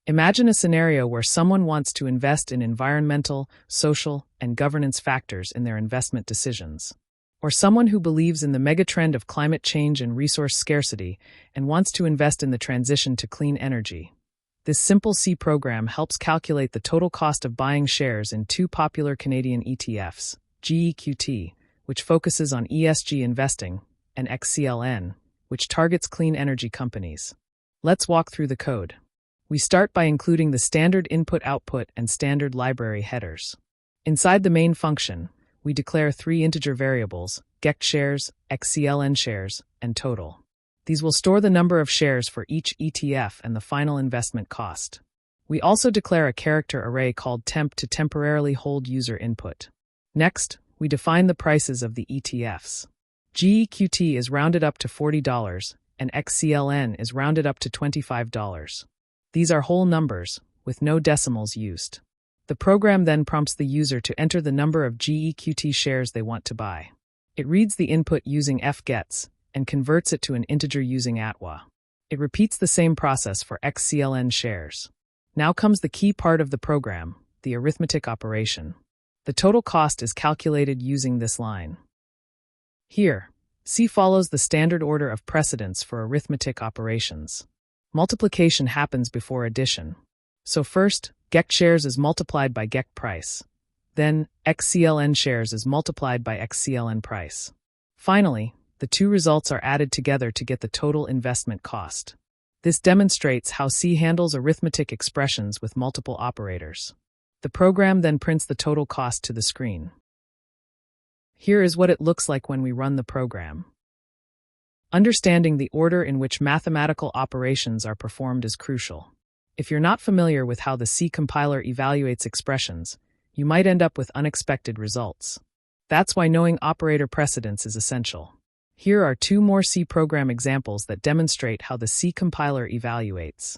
Imagine a scenario where someone wants to invest in environmental, social, and governance factors in their investment decisions. Or someone who believes in the megatrend of climate change and resource scarcity and wants to invest in the transition to clean energy. This simple C program helps calculate the total cost of buying shares in two popular Canadian ETFs, GEQT, which focuses on ESG investing, and XCLN, which targets clean energy companies. Let's walk through the code. We start by including the standard input-output and standard library headers. Inside the main function, we declare three integer variables, GEQT shares, XCLN shares, and total. These will store the number of shares for each ETF and the final investment cost. We also declare a character array called temp to temporarily hold user input. Next, we define the prices of the ETFs. GEQT is rounded up to $40, and XCLN is rounded up to $25. These are whole numbers, with no decimals used. The program then prompts the user to enter the number of GEQT shares they want to buy. It reads the input using fgets and converts it to an integer using atoi. It repeats the same process for XCLN shares. Now comes the key part of the program, the arithmetic operation. The total cost is calculated using this line. Here, C follows the standard order of precedence for arithmetic operations. Multiplication happens before addition. So first, GEQT shares is multiplied by GEQT price. Then, XCLN shares is multiplied by XCLN price. Finally, the two results are added together to get the total investment cost. This demonstrates how C handles arithmetic expressions with multiple operators. The program then prints the total cost to the screen. Here is what it looks like when we run the program. Understanding the order in which mathematical operations are performed is crucial. If you're not familiar with how the C compiler evaluates expressions, you might end up with unexpected results. That's why knowing operator precedence is essential. Here are two more C program examples that demonstrate how the C compiler evaluates.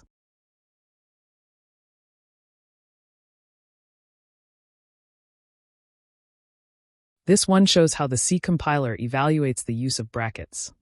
This one shows how the C compiler evaluates the use of brackets.